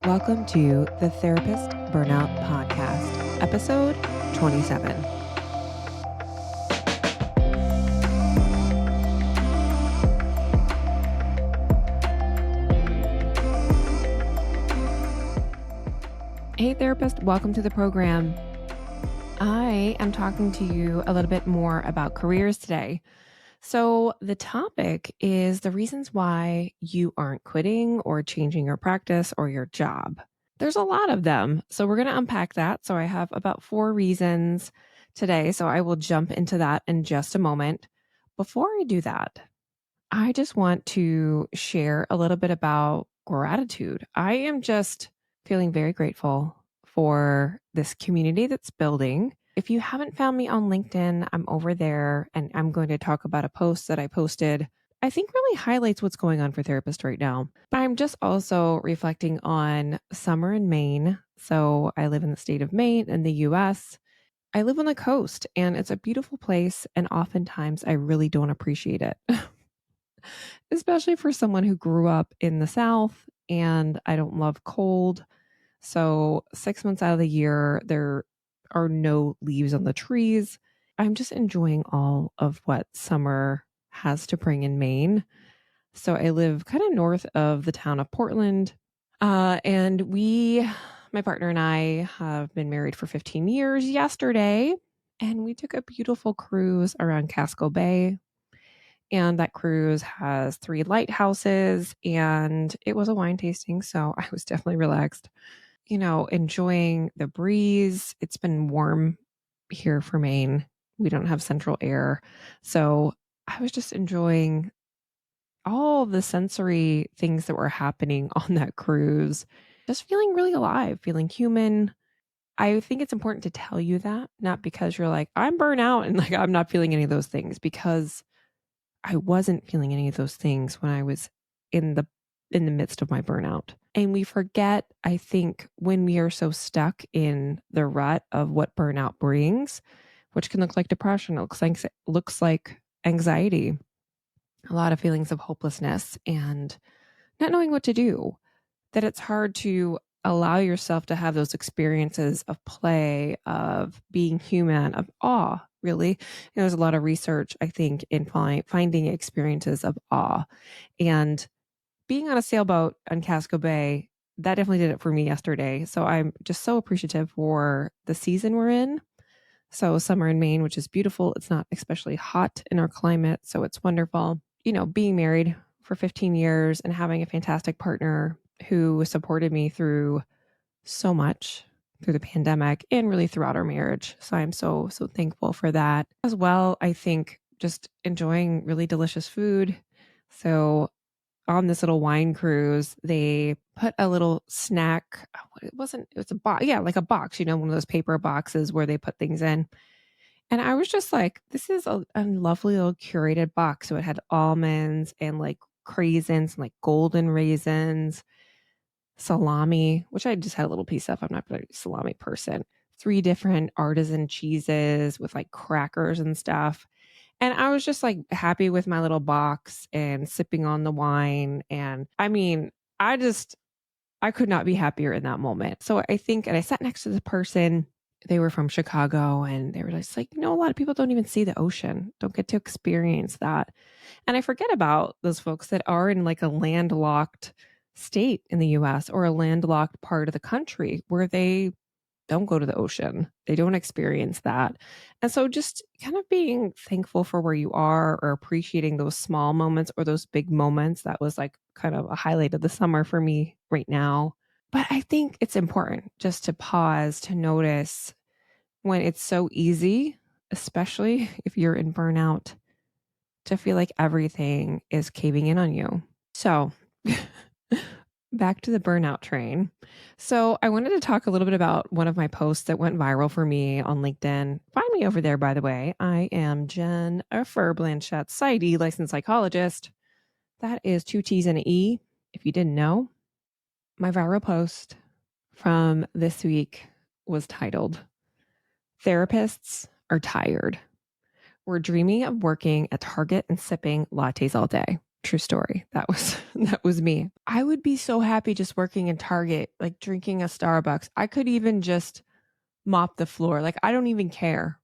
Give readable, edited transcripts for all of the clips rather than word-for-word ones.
Welcome to the Therapist Burnout Podcast, episode 27. Hey, therapist, welcome to the program. I am talking to you a little bit more about careers today. So, the topic is the reasons why you aren't quitting or changing your practice or your job. There's a lot of them. So, we're going to unpack that. So, I have about 4 reasons today. So, I will jump into that in just a moment. Before I do that, I just want to share a little bit about gratitude. I am just feeling very grateful for this community that's building. If you haven't found me on LinkedIn, I'm over there and I'm going to talk about a post that I posted. I think really highlights what's going on for therapists right now. But I'm just also reflecting on summer in Maine. So I live in the state of Maine in the US. I live on the coast and it's a beautiful place. And oftentimes I really don't appreciate it. Especially for someone who grew up in the South and I don't love cold. So 6 months out of the year, there are no leaves on the trees. I'm just enjoying all of what summer has to bring in Maine. So I live kind of north of the town of Portland. And my partner and I have been married for 15 years yesterday. And we took a beautiful cruise around Casco Bay. And that cruise has 3 lighthouses and it was a wine tasting. So I was definitely relaxed, enjoying the breeze. It's been warm here for Maine. We don't have central air. So I was just enjoying all the sensory things that were happening on that cruise, just feeling really alive, feeling human. I think it's important to tell you that, not because you're like, I'm burnt out and like I'm not feeling any of those things, because I wasn't feeling any of those things when I was in the midst of my burnout. And we forget, I think, when we are so stuck in the rut of what burnout brings, which can look like depression, it looks like anxiety, a lot of feelings of hopelessness and not knowing what to do, that it's hard to allow yourself to have those experiences of play, of being human, of awe, really. There's a lot of research, I think, in finding experiences of awe. And being on a sailboat on Casco Bay, that definitely did it for me yesterday. So I'm just so appreciative for the season we're in. So summer in Maine, which is beautiful. It's not especially hot in our climate, so it's wonderful. Being married for 15 years and having a fantastic partner who supported me through so much through the pandemic and really throughout our marriage. So I'm so thankful for that. As well, I think just enjoying really delicious food. So on this little wine cruise, they put a little snack. It was a box. Yeah, like a box, one of those paper boxes where they put things in. And I was just like, this is a lovely little curated box. So it had almonds and like craisins and like golden raisins, salami, which I just had a little piece of. I'm not a salami person. 3 different artisan cheeses with like crackers and stuff. And I was just like happy with my little box and sipping on the wine. And I mean, I could not be happier in that moment. So I think, and I sat next to the person, they were from Chicago and they were just like, a lot of people don't even see the ocean, don't get to experience that. And I forget about those folks that are in like a landlocked state in the US or a landlocked part of the country where they don't go to the ocean. They don't experience that. And so just kind of being thankful for where you are or appreciating those small moments or those big moments, that was like kind of a highlight of the summer for me right now. But I think it's important just to pause, to notice when it's so easy, especially if you're in burnout, to feel like everything is caving in on you. So back to the burnout train. So I wanted to talk a little bit about one of my posts that went viral for me on LinkedIn. Find me over there, by the way. I am Jennifer Blanchette, PsyD, licensed psychologist. That is 2 T's and an E, if you didn't know. My viral post from this week was titled, "Therapists Are Tired. We're dreaming of working at Target and sipping lattes all day." True story. That was that was me. I would be so happy just working in Target, like drinking a Starbucks. I could even just mop the floor. Like I don't even care.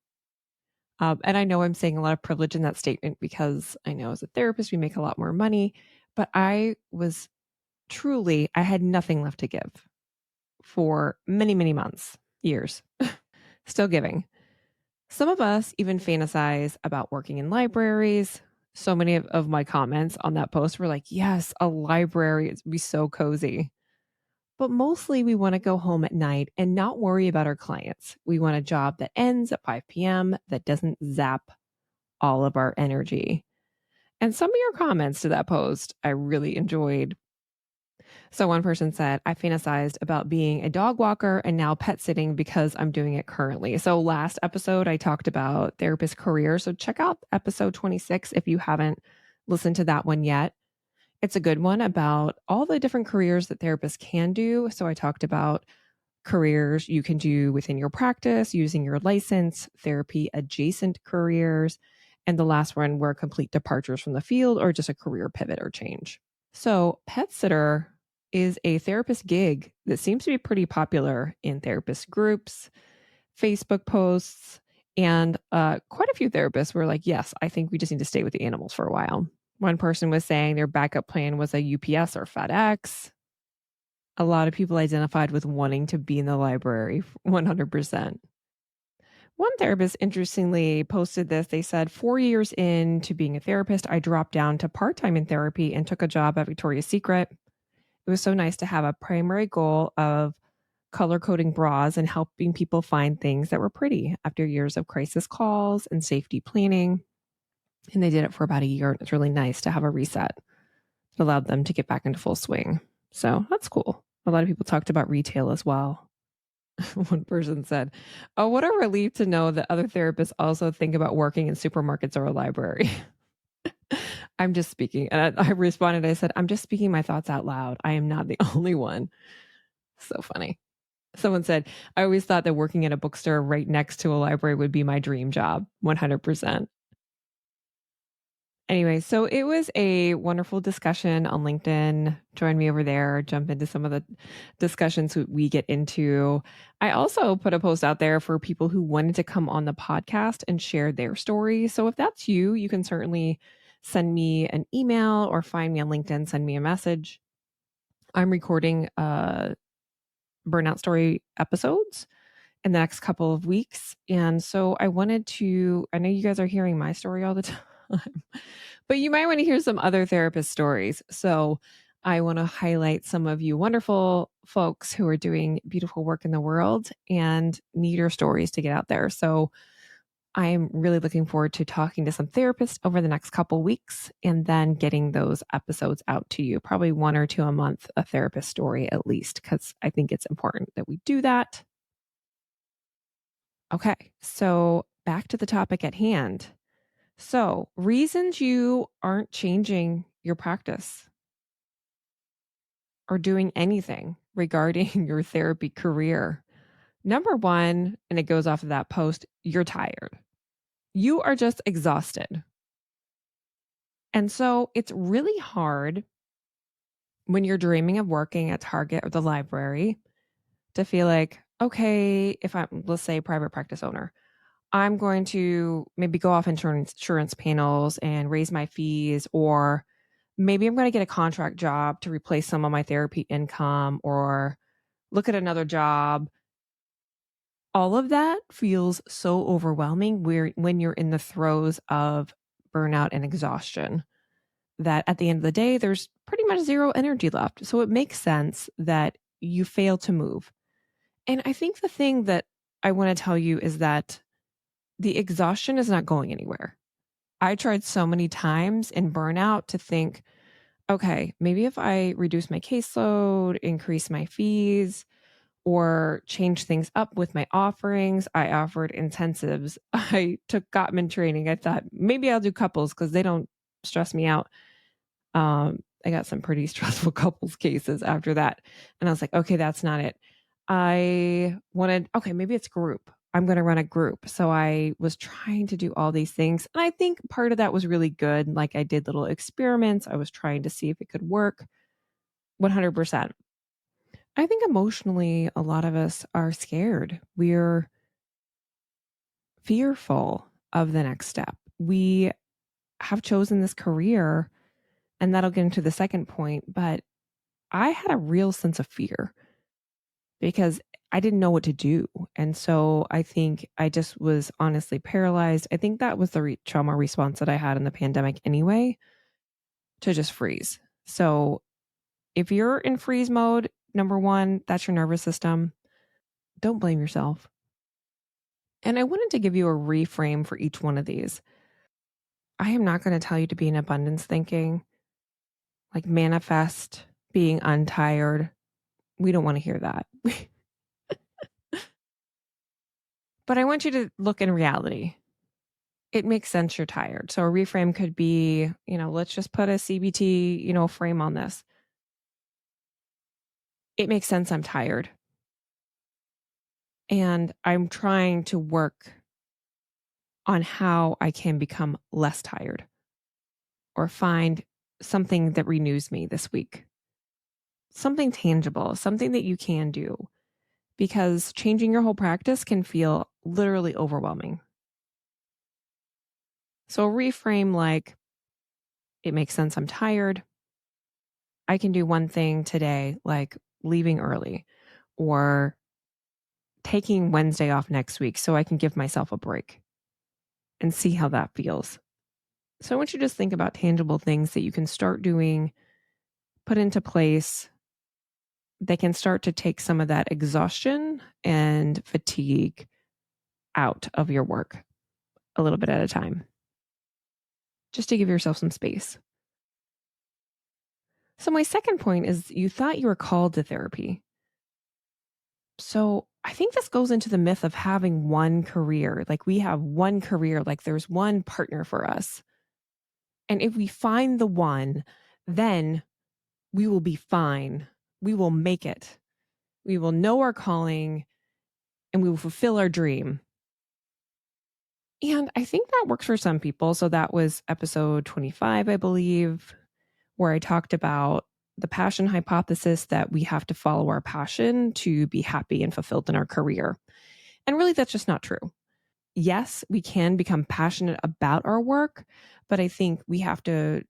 And I know I'm saying a lot of privilege in that statement because I know as a therapist we make a lot more money, but I was truly I had nothing left to give for many, many months, years. Still giving. Some of us even fantasize about working in libraries. So many of my comments on that post were like, yes, a library. It'd be so cozy. But mostly we want to go home at night and not worry about our clients. We want a job that ends at 5 p.m., that doesn't zap all of our energy. And some of your comments to that post I really enjoyed. So one person said, I fantasized about being a dog walker and now pet sitting because I'm doing it currently. So last episode, I talked about therapist career. So check out episode 26 if you haven't listened to that one yet. It's a good one about all the different careers that therapists can do. So I talked about careers you can do within your practice using your license, therapy adjacent careers, and the last one were complete departures from the field or just a career pivot or change. So, pet sitter is a therapist gig that seems to be pretty popular in therapist groups, Facebook posts, and quite a few therapists were like, yes, I think we just need to stay with the animals for a while. One person was saying their backup plan was a UPS or FedEx. A lot of people identified with wanting to be in the library 100%. One therapist interestingly posted this. They said, 4 years into being a therapist, I dropped down to part time in therapy and took a job at Victoria's Secret. It was so nice to have a primary goal of color coding bras and helping people find things that were pretty after years of crisis calls and safety planning. And they did it for about a year. And it's really nice to have a reset. It allowed them to get back into full swing. So that's cool. A lot of people talked about retail as well. One person said, oh, what a relief to know that other therapists also think about working in supermarkets or a library. I'm just speaking. And I responded, I said, I'm just speaking my thoughts out loud. I am not the only one. So funny. Someone said, I always thought that working at a bookstore right next to a library would be my dream job. 100%. Anyway, so it was a wonderful discussion on LinkedIn. Join me over there, jump into some of the discussions we get into. I also put a post out there for people who wanted to come on the podcast and share their story. So if that's you, you can certainly send me an email or find me on LinkedIn, send me a message. I'm recording burnout story episodes in the next couple of weeks. And so I wanted to, I know you guys are hearing my story all the time, but you might want to hear some other therapist stories. So I want to highlight some of you wonderful folks who are doing beautiful work in the world and need your stories to get out there. So I'm really looking forward to talking to some therapists over the next couple weeks and then getting those episodes out to you, probably 1 or 2 a month, a therapist story at least, because I think it's important that we do that. Okay, so back to the topic at hand. So, reasons you aren't changing your practice or doing anything regarding your therapy career. Number one, and it goes off of that post, you're tired. You are just exhausted. And so it's really hard when you're dreaming of working at Target or the library to feel like, okay, if I'm, let's say, a private practice owner, I'm going to maybe go off insurance panels and raise my fees, or maybe I'm going to get a contract job to replace some of my therapy income or look at another job. All of that feels so overwhelming when you're in the throes of burnout and exhaustion that at the end of the day, there's pretty much zero energy left. So it makes sense that you fail to move. And I think the thing that I want to tell you is that the exhaustion is not going anywhere. I tried so many times in burnout to think, okay, maybe if I reduce my caseload, increase my fees, or change things up with my offerings. I offered intensives. I took Gottman training. I thought maybe I'll do couples because they don't stress me out. I got some pretty stressful couples cases after that. And I was like, okay, that's not it. I wanted, okay, maybe it's group. I'm going to run a group. So I was trying to do all these things. And I think part of that was really good. Like I did little experiments. I was trying to see if it could work 100%. I think emotionally, a lot of us are scared. We're fearful of the next step. We have chosen this career, and that'll get into the second point. But I had a real sense of fear because I didn't know what to do. And so I think I just was honestly paralyzed. I think that was the trauma response that I had in the pandemic anyway, to just freeze. So if you're in freeze mode, number one, that's your nervous system. Don't blame yourself. And I wanted to give you a reframe for each one of these. I am not going to tell you to be in abundance thinking, like manifest being untired. We don't want to hear that. But I want you to look in reality. It makes sense you're tired. So a reframe could be, let's just put a CBT, frame on this. It makes sense I'm tired. And I'm trying to work on how I can become less tired or find something that renews me this week. Something tangible, something that you can do, because changing your whole practice can feel literally overwhelming. So reframe like, it makes sense I'm tired. I can do one thing today, like leaving early or taking Wednesday off next week so I can give myself a break and see how that feels. So I want you to just think about tangible things that you can start doing, put into place. They can start to take some of that exhaustion and fatigue out of your work a little bit at a time, just to give yourself some space. So my second point is you thought you were called to therapy. So I think this goes into the myth of having one career. Like we have one career, like there's one partner for us. And if we find the one, then we will be fine. We will make it. We will know our calling and we will fulfill our dream. And I think that works for some people. So that was episode 25, I believe, where I talked about the passion hypothesis that we have to follow our passion to be happy and fulfilled in our career. And really, that's just not true. Yes, we can become passionate about our work, but I think we have to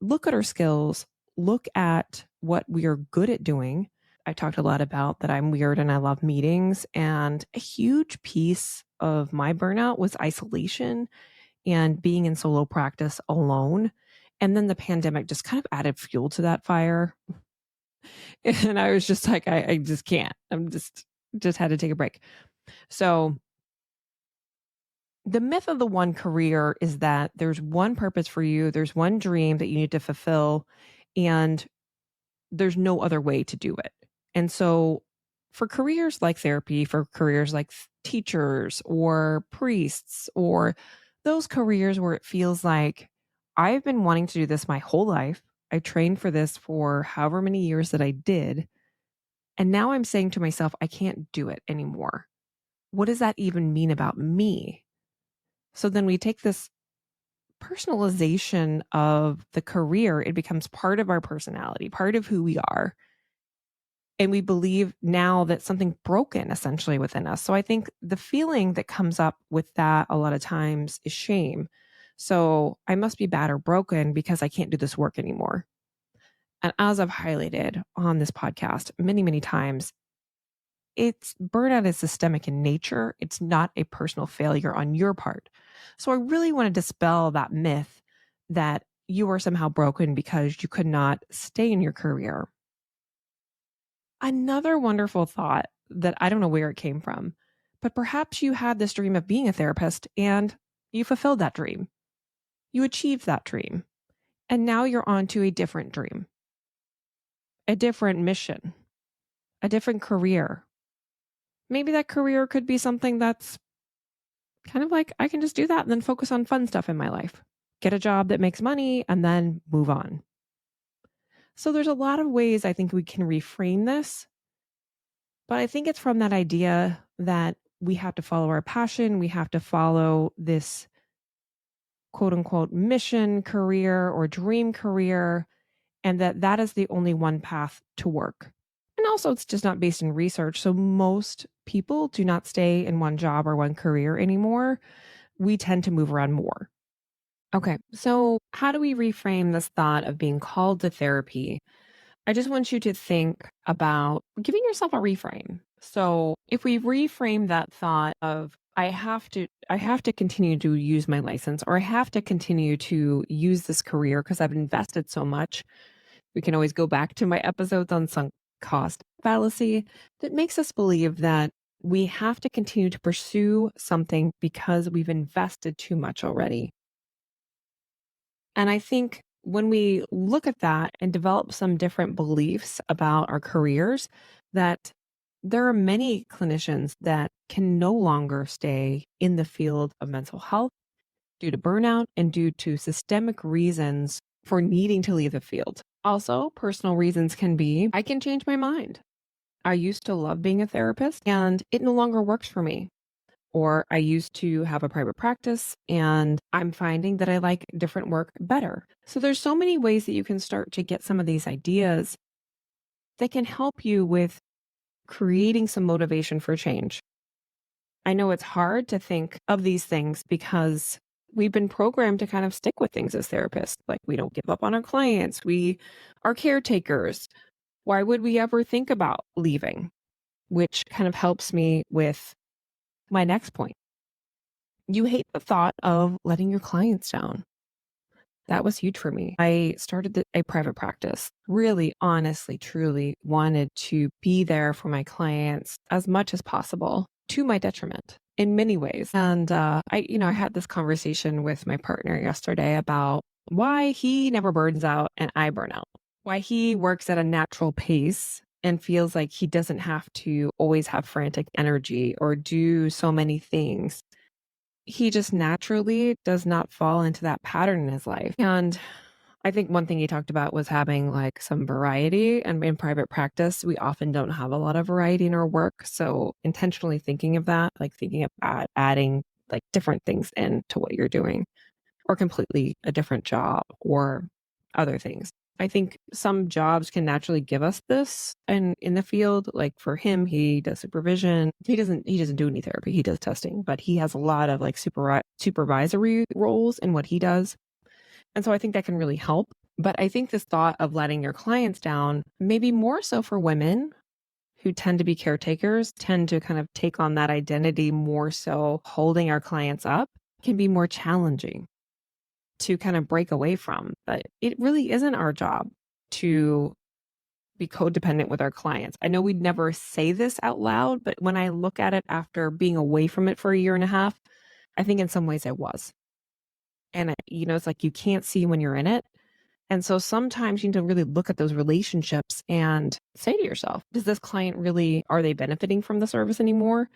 look at our skills, look at what we are good at doing. I talked a lot about that I'm weird and I love meetings. And a huge piece of my burnout was isolation and being in solo practice alone. And then the pandemic just kind of added fuel to that fire. And I was just like, I just can't. I'm just had to take a break. So the myth of the one career is that there's one purpose for you, there's one dream that you need to fulfill, and there's no other way to do it. And so for careers like therapy, for careers like teachers or priests, or those careers where it feels like I've been wanting to do this my whole life. I trained for this for however many years that I did. And now I'm saying to myself, I can't do it anymore. What does that even mean about me? So then we take this personalization of the career. It becomes part of our personality, part of who we are. And we believe now that something broken essentially within us. So I think the feeling that comes up with that a lot of times is shame. So I must be bad or broken because I can't do this work anymore. And as I've highlighted on this podcast many, many times, it's burnout is systemic in nature. It's not a personal failure on your part. So I really want to dispel that myth that you are somehow broken because you could not stay in your career. Another wonderful thought that I don't know where it came from, but perhaps you had this dream of being a therapist and you fulfilled that dream. You achieved that dream. And now you're on to a different dream, a different mission, a different career. Maybe that career could be something that's kind of like, I can just do that and then focus on fun stuff in my life, get a job that makes money, and then move on. So there's a lot of ways I think we can reframe this. But I think it's from that idea that we have to follow our passion. We have to follow this quote unquote mission career or dream career, and that is the only one path to work. And also, it's just not based in research. So most people do not stay in one job or one career anymore. We tend to move around more. Okay, so how do we reframe this thought of being called to therapy? I just want you to think about giving yourself a reframe. So if we reframe that thought of I have to continue to use my license, or I have to continue to use this career because I've invested so much. We can always go back to my episodes on sunk cost fallacy that makes us believe that we have to continue to pursue something because we've invested too much already. And I think when we look at that and develop some different beliefs about our careers, that there are many clinicians that can no longer stay in the field of mental health due to burnout and due to systemic reasons for needing to leave the field. Also, personal reasons can be I can change my mind. I used to love being a therapist and it no longer works for me. Or I used to have a private practice and I'm finding that I like different work better. So there's so many ways that you can start to get some of these ideas that can help you with creating some motivation for change. I know it's hard to think of these things because we've been programmed to kind of stick with things as therapists. Like we don't give up on our clients. We are caretakers. Why would we ever think about leaving? Which kind of helps me with my next point. You hate the thought of letting your clients down. That was huge for me. I started a private practice, really, honestly, truly wanted to be there for my clients as much as possible to my detriment in many ways. And I had this conversation with my partner yesterday about why he never burns out and I burn out, why he works at a natural pace and feels like he doesn't have to always have frantic energy or do so many things. He just naturally does not fall into that pattern in his life. And I think one thing he talked about was having like some variety. And in private practice, we often don't have a lot of variety in our work. So intentionally thinking of that, like thinking about adding like different things into what you're doing or completely a different job or other things. I think some jobs can naturally give us this, and in the field, like for him, he does supervision. He doesn't do any therapy. He does testing, but he has a lot of like supervisory roles in what he does. And so I think that can really help. But I think this thought of letting your clients down, maybe more so for women who tend to be caretakers, tend to kind of take on that identity more so holding our clients up, can be more challenging to kind of break away from. But it really isn't our job to be codependent with our clients. I know we'd never say this out loud, but when I look at it after being away from it for a year and a half, I think in some ways I was. And it's like you can't see when you're in it. And so sometimes you need to really look at those relationships and say to yourself, does this client really, are they benefiting from the service anymore?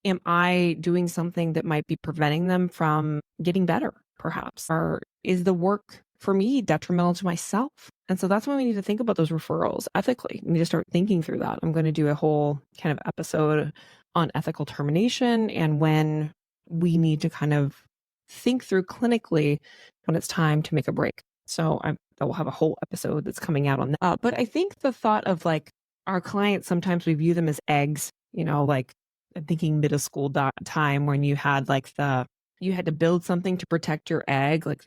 Am I doing something that might be preventing them from getting better, perhaps? Or is the work for me detrimental to myself? And so that's when we need to think about those referrals ethically. We need to start thinking through that. I'm going to do a whole kind of episode on ethical termination and when we need to kind of think through clinically when it's time to make a break. So I will have a whole episode that's coming out on that. But I think the thought of like our clients, sometimes we view them as eggs, like I'm thinking middle school time when you had like you had to build something to protect your egg. Like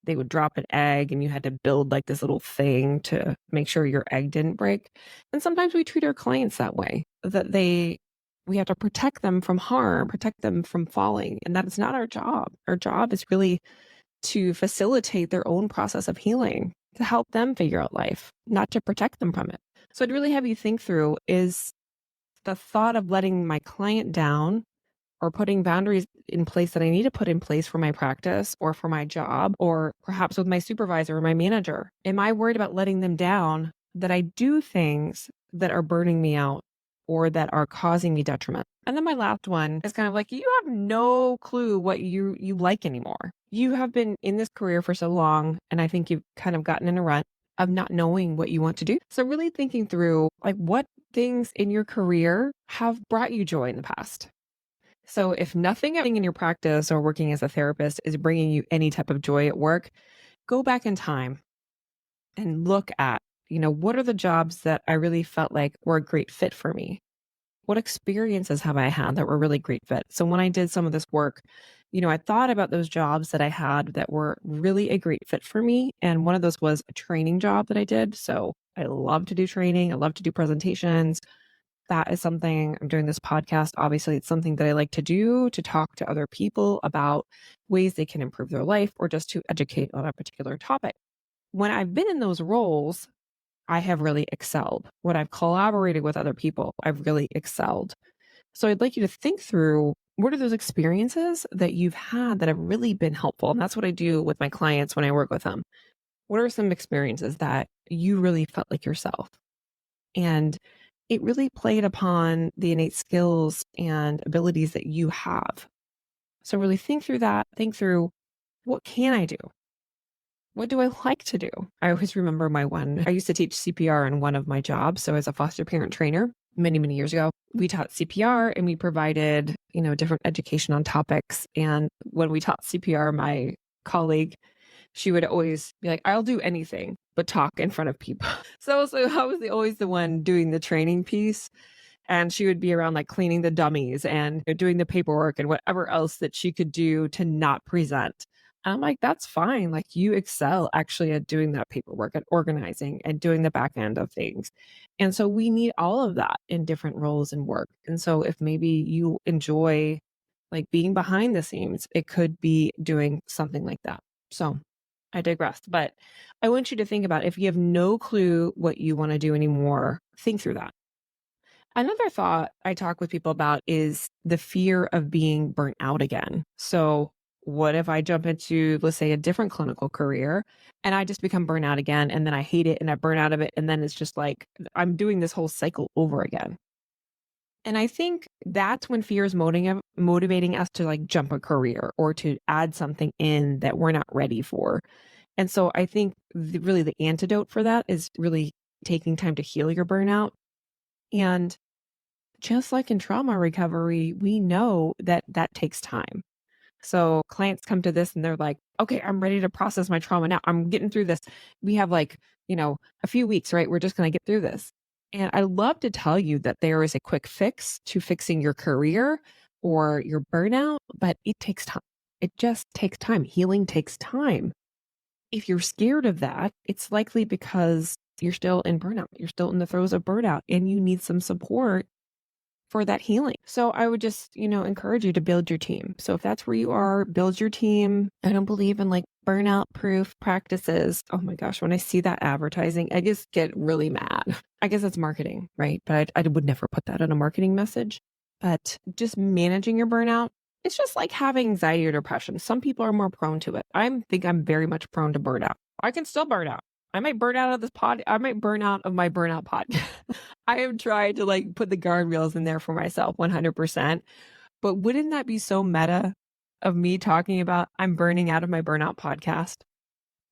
they would drop an egg and you had to build like this little thing to make sure your egg didn't break. And sometimes we treat our clients that way, that we have to protect them from harm, protect them from falling. And that is not our job. Our job is really to facilitate their own process of healing, to help them figure out life, not to protect them from it. So I'd really have you think through, is the thought of letting my client down or putting boundaries in place that I need to put in place for my practice or for my job, or perhaps with my supervisor or my manager, am I worried about letting them down that I do things that are burning me out or that are causing me detriment? And then my last one is kind of like, you have no clue what you like anymore. You have been in this career for so long, and I think you've kind of gotten in a rut of not knowing what you want to do. So really thinking through like what things in your career have brought you joy in the past. So if nothing in your practice or working as a therapist is bringing you any type of joy at work, go back in time and look at, what are the jobs that I really felt like were a great fit for me? What experiences have I had that were really great fit? So when I did some of this work, I thought about those jobs that I had that were really a great fit for me. And one of those was a training job that I did. So I love to do training. I love to do presentations. That is something I'm doing this podcast. Obviously, it's something that I like to do to talk to other people about ways they can improve their life or just to educate on a particular topic. When I've been in those roles, I have really excelled. When I've collaborated with other people, I've really excelled. So I'd like you to think through what are those experiences that you've had that have really been helpful? And that's what I do with my clients when I work with them. What are some experiences that you really felt like yourself? And it really played upon the innate skills and abilities that you have. So really think through that. Think through, what can I do? What do I like to do? I always remember I used to teach CPR in one of my jobs. So as a foster parent trainer many, many years ago, we taught CPR and we provided, different education on topics. And when we taught CPR, my colleague, she would always be like, I'll do anything but talk in front of people. So I was always the one doing the training piece. And she would be around like cleaning the dummies and doing the paperwork and whatever else that she could do to not present. And I'm like, that's fine. Like you excel actually at doing that paperwork and organizing and doing the back end of things. And so we need all of that in different roles and work. And so if maybe you enjoy like being behind the scenes, it could be doing something like that. So I digressed, but I want you to think about if you have no clue what you want to do anymore, think through that. Another thought I talk with people about is the fear of being burnt out again. So, what if I jump into, let's say, a different clinical career and I just become burnt out again and then I hate it and I burn out of it and then it's just like I'm doing this whole cycle over again. And I think that's when fear is motivating us to like jump a career or to add something in that we're not ready for. And so I think really the antidote for that is really taking time to heal your burnout. And just like in trauma recovery, we know that that takes time. So clients come to this and they're like, okay, I'm ready to process my trauma now. I'm getting through this. We have like, a few weeks, right? We're just going to get through this. And I love to tell you that there is a quick fix to fixing your career or your burnout, but it takes time. It just takes time. Healing takes time. If you're scared of that, it's likely because you're still in burnout. You're still in the throes of burnout and you need some support for that healing. So I would just, encourage you to build your team. So if that's where you are, build your team. I don't believe in like burnout proof practices. Oh my gosh, when I see that advertising, I just get really mad. I guess it's marketing, right? But I would never put that in a marketing message. But just managing your burnout, it's just like having anxiety or depression. Some people are more prone to it. I think I'm very much prone to burnout. I can still burn out. I might burn out of this pod. I might burn out of my burnout pod. I am trying to like put the guardrails in there for myself 100%. But wouldn't that be so meta of me talking about I'm burning out of my burnout podcast?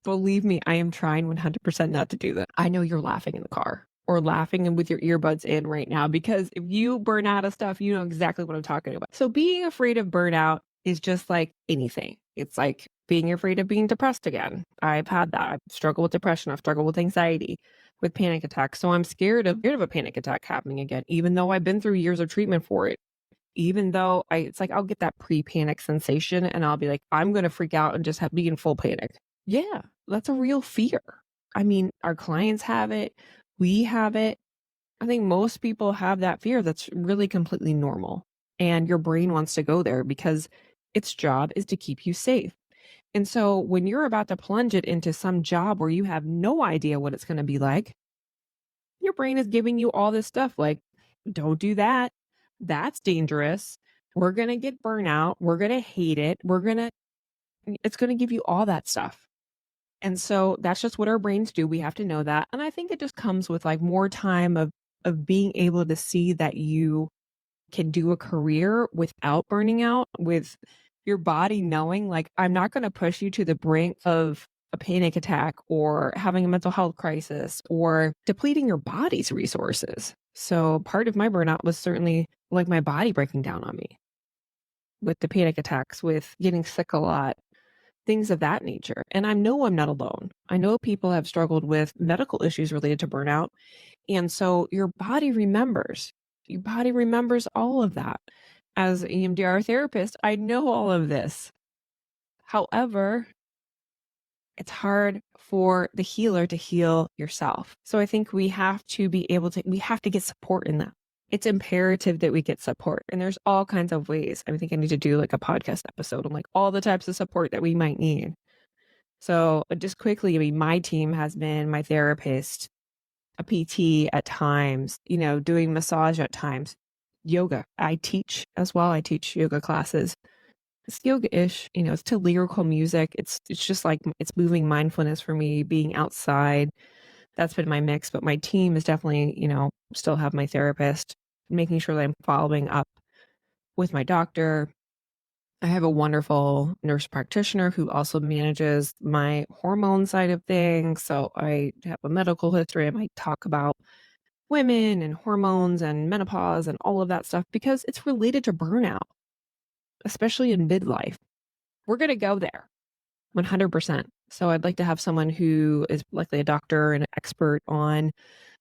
Believe me, I am trying 100% not to do that. I know you're laughing in the car or laughing and with your earbuds in right now because if you burn out of stuff, you know exactly what I'm talking about. So being afraid of burnout is just like anything. It's like being afraid of being depressed again. I've had that. I've struggled with depression. I've struggled with anxiety, with panic attacks. So I'm scared of a panic attack happening again, even though I've been through years of treatment for it. Even though it's like I'll get that pre-panic sensation and I'll be like, I'm going to freak out and just be in full panic. Yeah, that's a real fear. I mean, our clients have it. We have it. I think most people have that fear that's really completely normal. And your brain wants to go there because its job is to keep you safe. And so when you're about to plunge it into some job where you have no idea what it's going to be like, your brain is giving you all this stuff like, don't do that. That's dangerous. We're going to get burnout. We're going to hate it. It's going to give you all that stuff. And so that's just what our brains do. We have to know that. And I think it just comes with like more time of being able to see that you can do a career without burning out, with your body knowing like I'm not going to push you to the brink of a panic attack or having a mental health crisis or depleting your body's resources. So part of my burnout was certainly like my body breaking down on me. with the panic attacks, with getting sick a lot, things of that nature. And I know I'm not alone. I know people have struggled with medical issues related to burnout. And so your body remembers. Your body remembers all of that. As an EMDR therapist, I know all of this. However, it's hard for the healer to heal yourself. So I think we have to we have to get support in that. It's imperative that we get support. And there's all kinds of ways. I think I need to do like a podcast episode on like all the types of support that we might need. So just quickly, I mean, my team has been my therapist, a PT at times, doing massage at times, yoga. I teach as well. I teach yoga classes. It's yoga-ish, it's to lyrical music. It's just like it's moving mindfulness for me, being outside. That's been my mix. But my team is definitely, still have my therapist, making sure that I'm following up with my doctor. I have a wonderful nurse practitioner who also manages my hormone side of things. So I have a medical history. I might talk about women and hormones and menopause and all of that stuff because it's related to burnout, especially in midlife. We're going to go there 100%. So I'd like to have someone who is likely a doctor and an expert on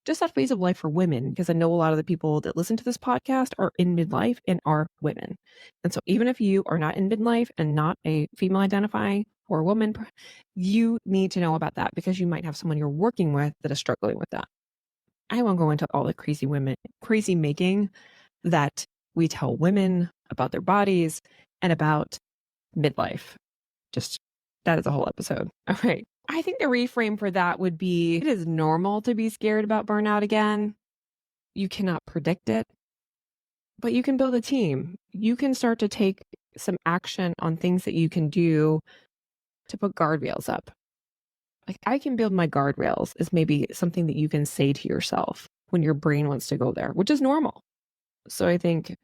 just that phase of life for women, because I know a lot of the people that listen to this podcast are in midlife and are women. And so even if you are not in midlife and not a female identifying or a woman, you need to know about that because you might have someone you're working with that is struggling with that. I won't go into all the crazy making that we tell women about their bodies and about midlife. Just that is a whole episode. All right. I think the reframe for that would be it is normal to be scared about burnout again. You cannot predict it, but you can build a team. You can start to take some action on things that you can do to put guardrails up. Like I can build my guardrails is maybe something that you can say to yourself when your brain wants to go there, which is normal. So I think,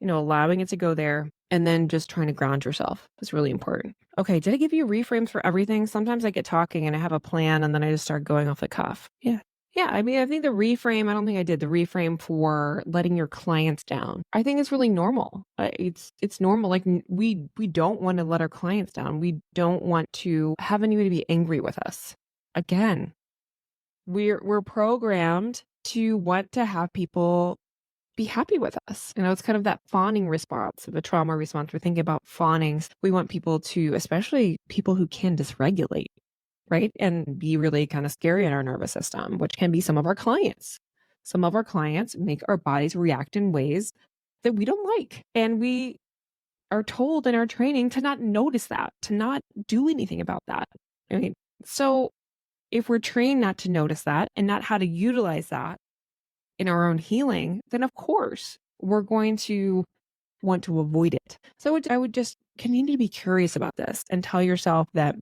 allowing it to go there and then just trying to ground yourself is really important. Okay, did I give you reframes for everything? Sometimes I get talking and I have a plan and then I just start going off the cuff. Yeah. Yeah, I mean, I think the reframe, I don't think I did the reframe for letting your clients down. I think it's really normal. It's normal. Like we don't want to let our clients down. We don't want to have anybody be angry with us. Again, we're programmed to want to have people be happy with us. It's kind of that fawning response, the trauma response. We're thinking about fawnings. We want people to, especially people who can dysregulate, right? And be really kind of scary in our nervous system, which can be some of our clients. Some of our clients make our bodies react in ways that we don't like. And we are told in our training to not notice that, to not do anything about that. So if we're trained not to notice that and not how to utilize that in our own healing, then of course we're going to want to avoid it. So I would just continue to be curious about this and tell yourself that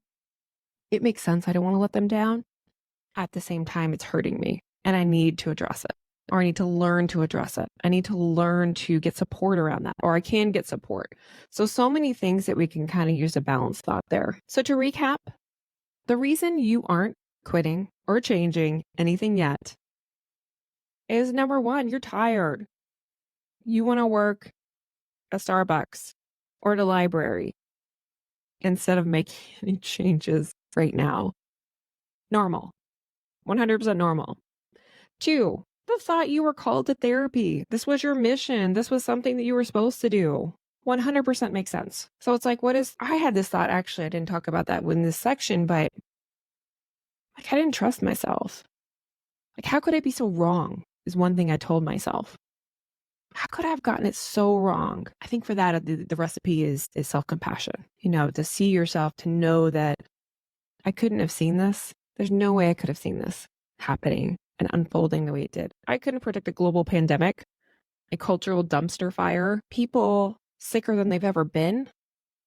it makes sense. I don't want to let them down. At the same time, it's hurting me and I need to address it, or I need to learn to address it. I need to learn to get support around that, or I can get support. So many things that we can kind of use a balanced thought there. So to recap, the reason you aren't quitting or changing anything yet is number one, you're tired. You want to work at Starbucks or at a library instead of making any changes right now. Normal. 100% normal. Two, the thought you were called to therapy. This was your mission. This was something that you were supposed to do. 100% makes sense. So it's like, I had this thought, actually, I didn't talk about that in this section, but like, I didn't trust myself. Like, how could I be so wrong is one thing I told myself. How could I have gotten it so wrong? I think for that, the recipe is self-compassion, to see yourself, to know that I couldn't have seen this. There's no way I could have seen this happening and unfolding the way it did. I couldn't predict a global pandemic, a cultural dumpster fire, people sicker than they've ever been,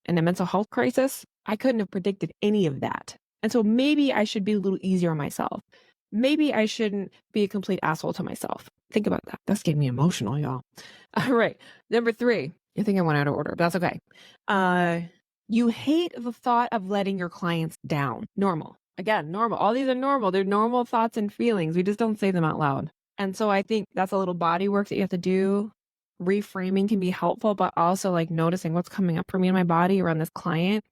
and a mental health crisis. I couldn't have predicted any of that. And so maybe I should be a little easier on myself. Maybe I shouldn't be a complete asshole to myself. Think about that. That's getting me emotional, y'all. All right. Number 3. I think I went out of order, but that's okay. You hate the thought of letting your clients down. Normal. Again, normal. All these are normal. They're normal thoughts and feelings. We just don't say them out loud. And so I think that's a little body work that you have to do reframing can be helpful, but also like noticing what's coming up for me in my body around this client.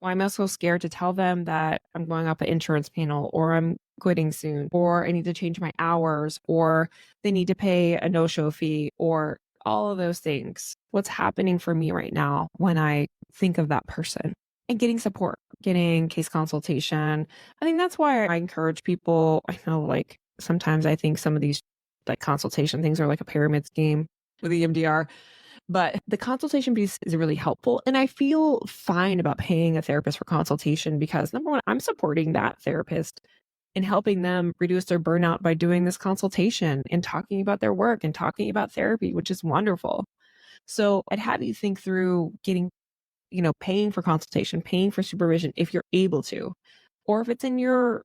Why am I so scared to tell them that I'm going off an insurance panel, or I'm quitting soon, or I need to change my hours, or they need to pay a no-show fee, or all of those things. What's happening for me right now when I think of that person? And getting support, getting case consultation. I think that's why I encourage people. I know like sometimes I think some of these like consultation things are like a pyramid scheme with EMDR. But the consultation piece is really helpful. And I feel fine about paying a therapist for consultation because number one, I'm supporting that therapist and helping them reduce their burnout by doing this consultation and talking about their work and talking about therapy, which is wonderful. So I'd have you think through getting, paying for consultation, paying for supervision if you're able to, or if it's in your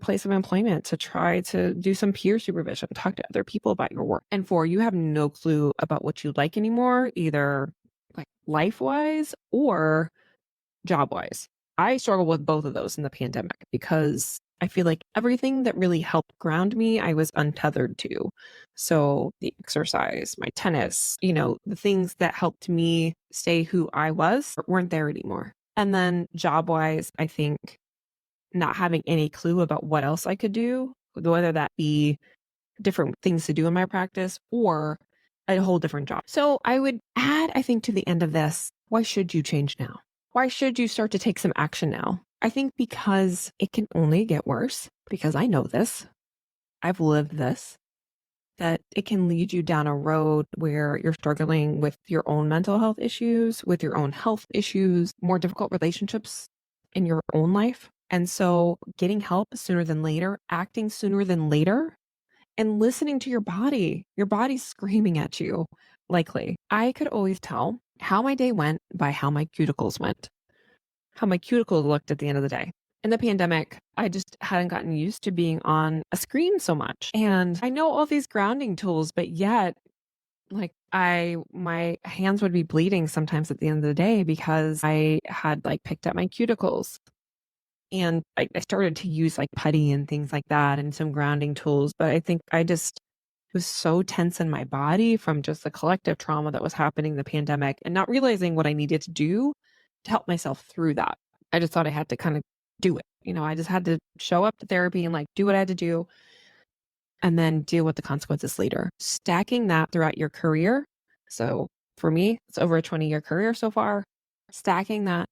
place of employment to try to do some peer supervision, talk to other people about your work. And four, you have no clue about what you like anymore, either like life-wise or job-wise. I struggle with both of those in the pandemic because I feel like everything that really helped ground me, I was untethered to. So the exercise, my tennis, the things that helped me stay who I was weren't there anymore. And then job-wise, I think not having any clue about what else I could do, whether that be different things to do in my practice or a whole different job. So I would add, I think, to the end of this, why should you change now? Why should you start to take some action now? I think because it can only get worse, because I know this, I've lived this, that it can lead you down a road where you're struggling with your own mental health issues, with your own health issues, more difficult relationships in your own life. And so getting help sooner than later, acting sooner than later, and listening to your body's screaming at you, likely. I could always tell how my day went by how my cuticles went, how my cuticles looked at the end of the day. In the pandemic, I just hadn't gotten used to being on a screen so much. And I know all these grounding tools, but yet like my hands would be bleeding sometimes at the end of the day because I had like picked up my cuticles. And I started to use like putty and things like that and some grounding tools. But I think I just was so tense in my body from just the collective trauma that was happening in the pandemic and not realizing what I needed to do to help myself through that. I just thought I had to kind of do it. I just had to show up to therapy and like do what I had to do and then deal with the consequences later. Stacking that throughout your career. So for me, it's over a 20-year career so far. Stacking that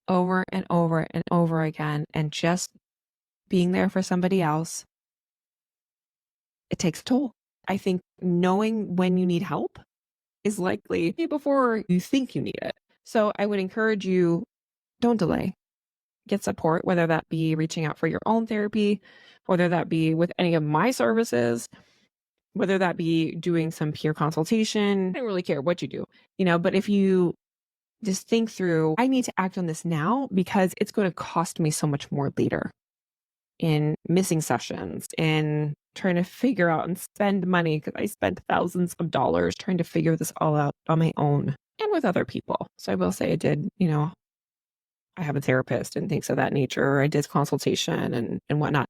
over and over and over again and just being there for somebody else, it takes a toll. I think knowing when you need help is likely before you think you need it. So I would encourage you, don't delay. Get support, whether that be reaching out for your own therapy, whether that be with any of my services, whether that be doing some peer consultation. I don't really care what you do, but if you just think through, I need to act on this now because it's going to cost me so much more later in missing sessions, in trying to figure out and spend money because I spent thousands of dollars trying to figure this all out on my own and with other people. So I will say I did, I have a therapist and things of that nature. I did consultation and whatnot.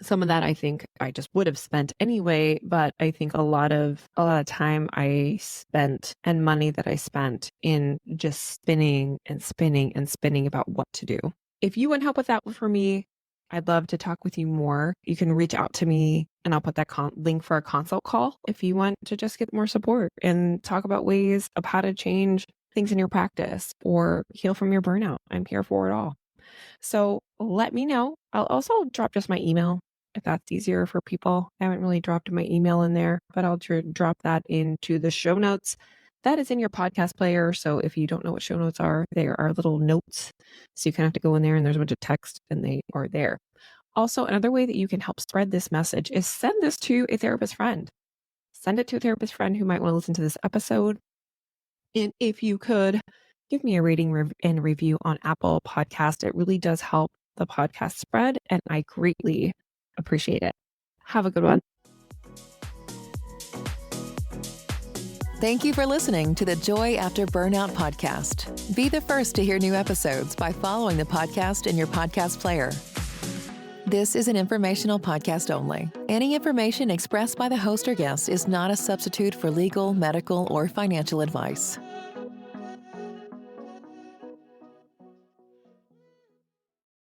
Some of that I think I just would have spent anyway, but I think a lot of time I spent and money that I spent in just spinning and spinning and spinning about what to do. If you want help with that for me, I'd love to talk with you more. You can reach out to me and I'll put that link for a consult call if you want to just get more support and talk about ways of how to change things in your practice or heal from your burnout. I'm here for it all. So let me know. I'll also drop just my email if that's easier for people. I haven't really dropped my email in there, but I'll drop that into the show notes. That is in your podcast player. So if you don't know what show notes are, they are little notes. So you kind of have to go in there and there's a bunch of text and they are there. Also, another way that you can help spread this message is send this to a therapist friend. Send it to a therapist friend who might want to listen to this episode. And if you could give me a rating and review on Apple Podcast, it really does help the podcast spread. And I greatly appreciate it. Have a good one. Thank you for listening to the Joy After Burnout podcast. Be the first to hear new episodes by following the podcast in your podcast player. This is an informational podcast only. Any information expressed by the host or guest is not a substitute for legal, medical, or financial advice.